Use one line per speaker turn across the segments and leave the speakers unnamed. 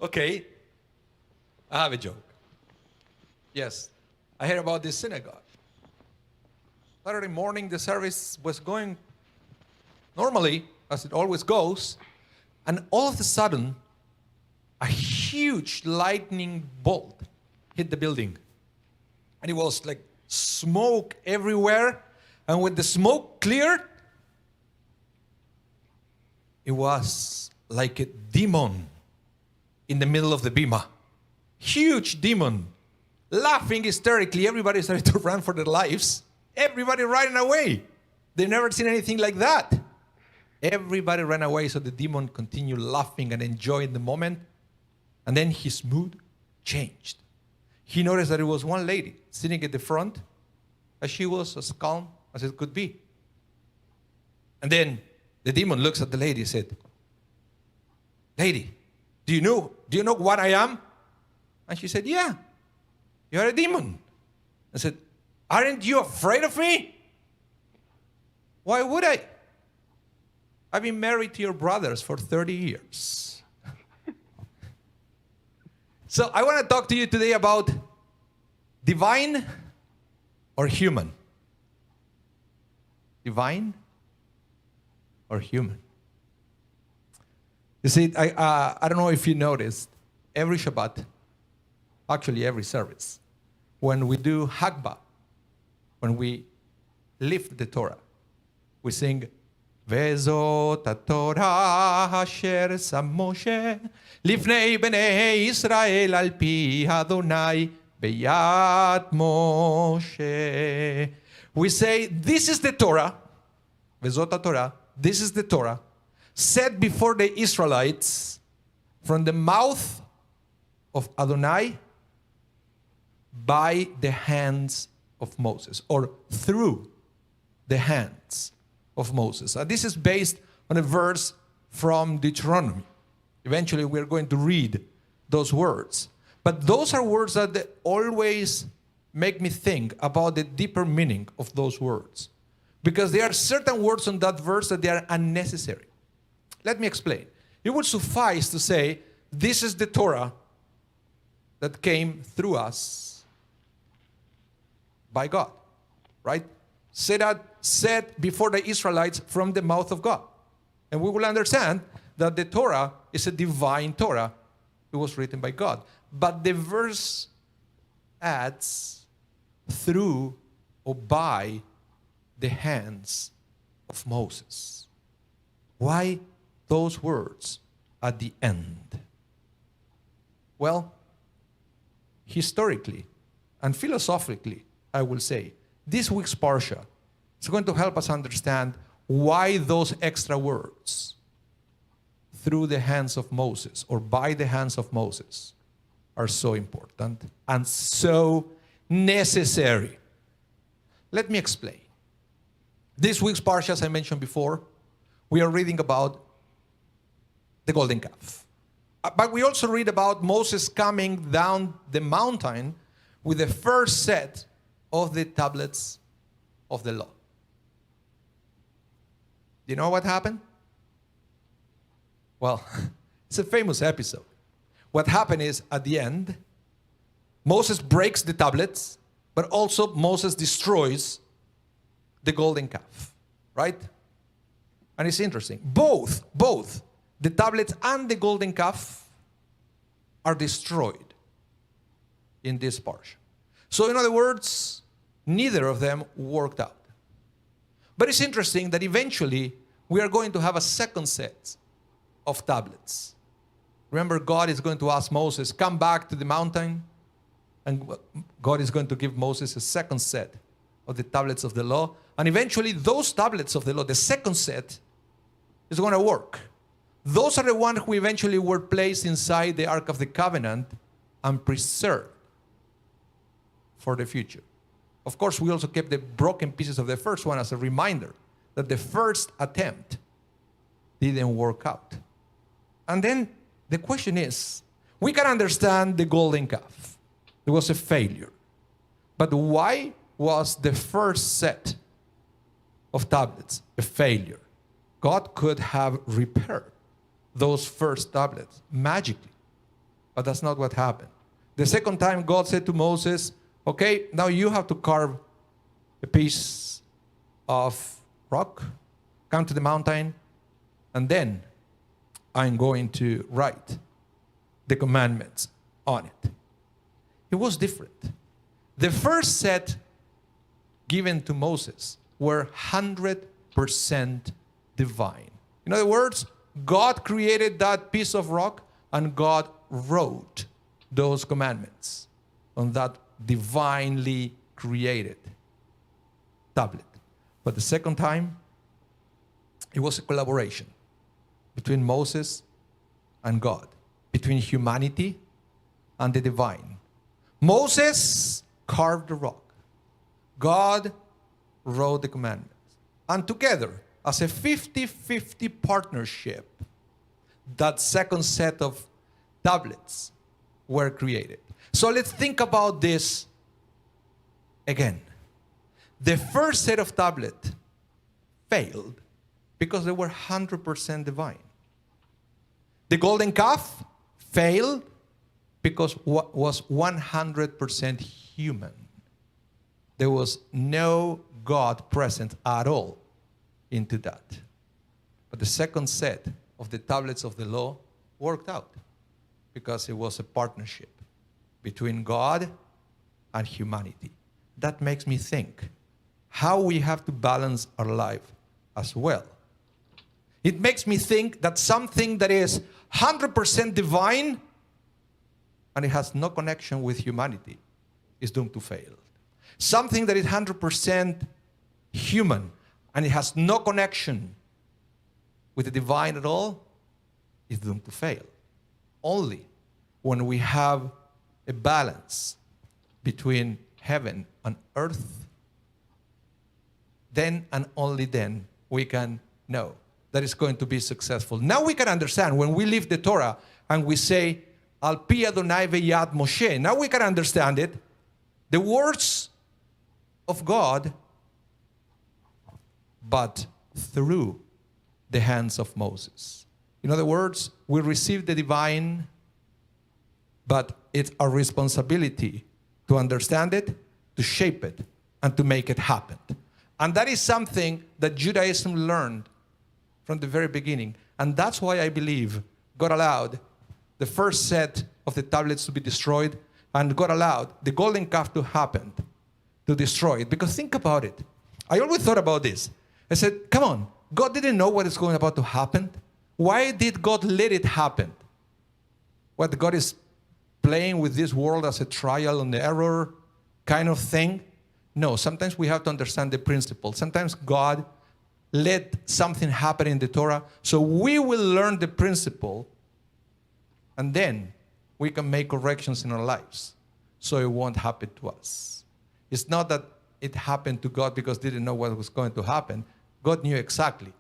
Okay, I have a joke. Yes, I heard about this synagogue. Saturday morning, the service was going normally, as it always goes, and all of a sudden, a huge lightning bolt hit the building. And it was like smoke everywhere. And when the smoke cleared, it was like a demon in the middle of the bima. Huge demon. Laughing hysterically. Everybody started to run for their lives. Everybody running away. They never seen anything like that. Everybody ran away, so the demon continued laughing and enjoying the moment. And then his mood changed. He noticed that there was one lady sitting at the front, and she was as calm as it could be. And then the demon looks at the lady and said, "Lady, do you know what I am?" And she said, "Yeah, you're a demon." I said, "Aren't you afraid of me?" "Why would I? I've been married to your brothers for 30 years. So I want to talk to you today about divine or human. Divine or human. You see, I don't know if you noticed, every Shabbat, actually every service, when we do Hagbah, when we lift the Torah, we sing, Vezot HaTorah asher sam Moshe Lifnei bnei Israel al pi Adonai beyad Moshe. We say, this is the Torah, Vezot HaTorah, this is the Torah, set before the Israelites from the mouth of Adonai by the hands of Moses, or through the hands of Moses. And this is based on a verse from Deuteronomy. Eventually, we're going to read those words. But those are words that always make me think about the deeper meaning of those words. Because there are certain words on that verse that they are unnecessary. Let me explain. It would suffice to say, this is the Torah that came through us by God, right? Say that said before the Israelites from the mouth of God. And we will understand that the Torah is a divine Torah. It was written by God. But the verse adds through or by the hands of Moses. Why those words at the end? Well, historically and philosophically, I will say, this week's Parsha is going to help us understand why those extra words, through the hands of Moses or by the hands of Moses, are so important and so necessary. Let me explain. This week's Parsha, as I mentioned before, we are reading about the golden calf. But we also read about Moses coming down the mountain with the first set of the tablets of the law. You know what happened? Well, it's a famous episode. What happened is, at the end, Moses breaks the tablets, but also Moses destroys the golden calf, right? And it's interesting. Both the tablets and the golden calf are destroyed in this parsha. So in other words, neither of them worked out. But it's interesting that eventually we are going to have a second set of tablets. Remember, God is going to ask Moses, come back to the mountain. And God is going to give Moses a second set of the tablets of the law. And eventually those tablets of the law, the second set, is going to work. Those are the ones who eventually were placed inside the Ark of the Covenant and preserved for the future. Of course, we also kept the broken pieces of the first one as a reminder that the first attempt didn't work out. And then the question is, we can understand the golden calf. It was a failure. But why was the first set of tablets a failure? God could have repaired those first tablets magically. But that's not what happened. The second time, God said to Moses, okay, now you have to carve a piece of rock, come to the mountain, and then I'm going to write the commandments on it. It was different. The first set given to Moses were 100% divine. In other words, God created that piece of rock and God wrote those commandments on that divinely created tablet. But the second time, it was a collaboration between Moses and God, between humanity and the divine. Moses carved the rock. God wrote the commandments. And together, as a 50-50 partnership, that second set of tablets were created. So let's think about this again. The first set of tablets failed because they were 100% divine. The golden calf failed because it was 100% human. There was no God present at all into that. But the second set of the tablets of the law worked out because it was a partnership between God and humanity. That makes me think how we have to balance our life as well. It makes me think that something that is 100% divine and it has no connection with humanity is doomed to fail. Something that is 100% human and it has no connection with the divine at all is doomed to fail. Only when we have a balance between heaven and earth, then and only then we can know that it's going to be successful. Now we can understand when we leave the Torah and we say, Al pi Adonai ve'yad Moshe. Now we can understand it. The words of God, but through the hands of Moses. In other words, we receive the divine, but it's our responsibility to understand it, to shape it, and to make it happen. And that is something that Judaism learned from the very beginning. And that's why I believe God allowed the first set of the tablets to be destroyed, and God allowed the golden calf to happen, to destroy it. Because think about it. I always thought about this. I said, come on, God didn't know what is going about to happen. Why did God let it happen? What, God is playing with this world as a trial and error kind of thing? No, sometimes we have to understand the principle. Sometimes God let something happen in the Torah so we will learn the principle and then we can make corrections in our lives so it won't happen to us. It's not that it happened to God because he didn't know what was going to happen. God knew exactly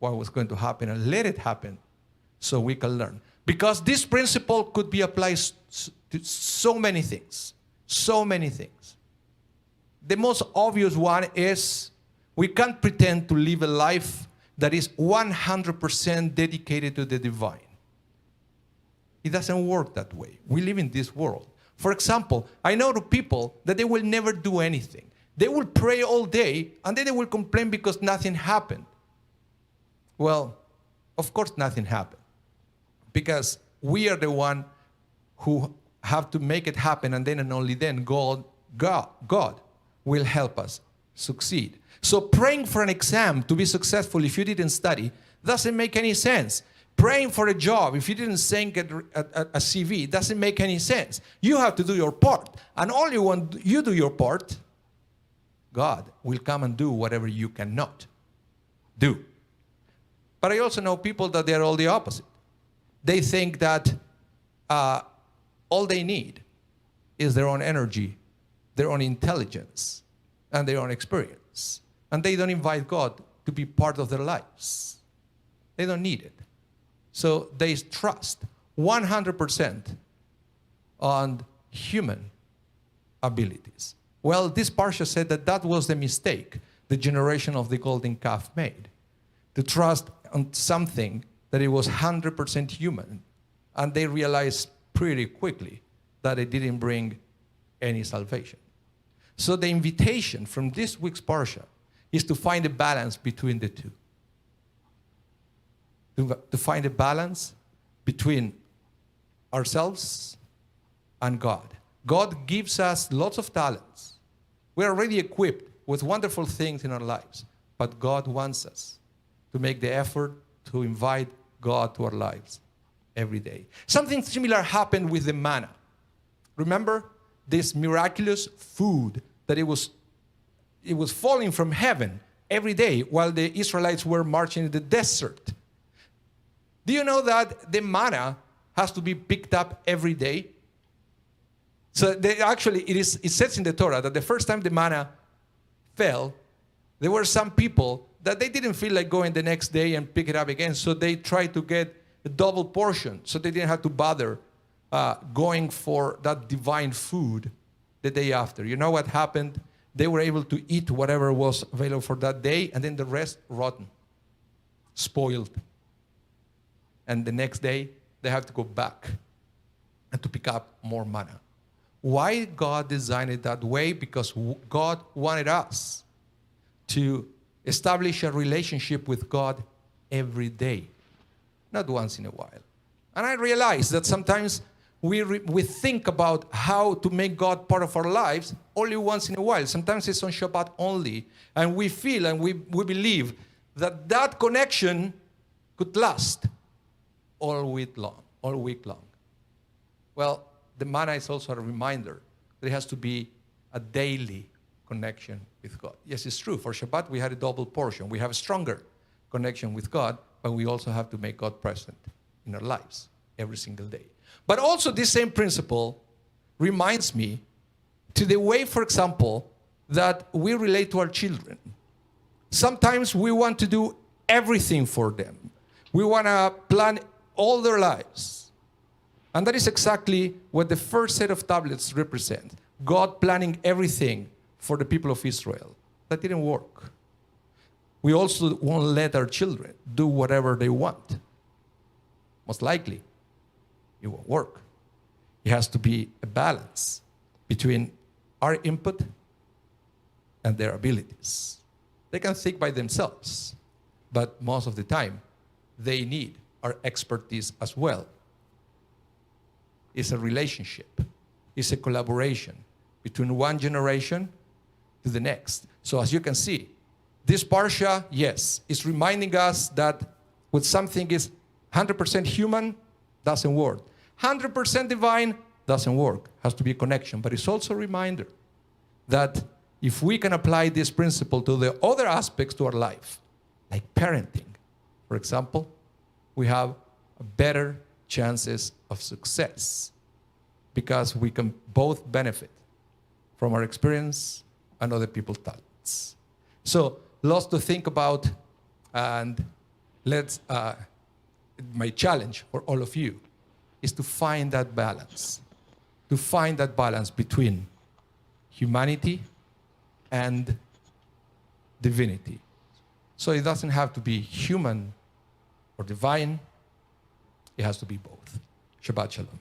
what was going to happen and let it happen so we can learn. Because this principle could be applied to so many things. So many things. The most obvious one is we can't pretend to live a life that is 100% dedicated to the divine. It doesn't work that way. We live in this world. For example, I know the people that they will never do anything. They will pray all day and then they will complain because nothing happened. Well, of course nothing happened. Because we are the one who have to make it happen, and then and only then God will help us succeed. So praying for an exam to be successful if you didn't study doesn't make any sense. Praying for a job if you didn't send a CV doesn't make any sense. You have to do your part. And only when you do your part, God will come and do whatever you cannot do. But I also know people that they're all the opposite. They think that all they need is their own energy, their own intelligence, and their own experience. And they don't invite God to be part of their lives. They don't need it. So they trust 100% on human abilities. Well, this parsha said that that was the mistake the generation of the golden calf made. To trust on something that it was 100% human. And they realized pretty quickly that it didn't bring any salvation. So the invitation from this week's parsha is to find a balance between the two. To find a balance between ourselves and God. God gives us lots of talents. We're already equipped with wonderful things in our lives, but God wants us to make the effort to invite God to our lives every day. Something similar happened with the manna. Remember this miraculous food that it was falling from heaven every day while the Israelites were marching in the desert. Do you know that the manna has to be picked up every day? So it says in the Torah that the first time the manna fell, there were some people that they didn't feel like going the next day and pick it up again, so they tried to get a double portion so they didn't have to bother going for that divine food the day after. You know what happened? They were able to eat whatever was available for that day, and then the rest rotten, spoiled. And the next day, they have to go back and to pick up more manna. Why God designed it that way? Because God wanted us to establish a relationship with God every day, not once in a while. And I realize that sometimes we think about how to make God part of our lives only once in a while. Sometimes it's on Shabbat only. And we feel and we believe that connection could last all week long. Well, the manna is also a reminder that it has to be a daily connection with God. Yes, it's true. For Shabbat, we had a double portion. We have a stronger connection with God, but we also have to make God present in our lives every single day. But also this same principle reminds me to the way, for example, that we relate to our children. Sometimes we want to do everything for them. We want to plan all their lives. And that is exactly what the first set of tablets represent. God planning everything for the people of Israel. That didn't work. We also won't let our children do whatever they want. Most likely, it won't work. It has to be a balance between our input and their abilities. They can think by themselves, but most of the time, they need our expertise as well. It's a relationship. It's a collaboration between one generation to the next. So as you can see, this parsha, yes, is reminding us that when something is 100% human, doesn't work. 100% divine, doesn't work. Has to be a connection. But it's also a reminder that if we can apply this principle to the other aspects to our life, like parenting, for example, we have better chances of success because we can both benefit from our experience and other people's talents. So, lots to think about, and my challenge for all of you is to find that balance, between humanity and divinity. So it doesn't have to be human or divine, it has to be both. Shabbat Shalom.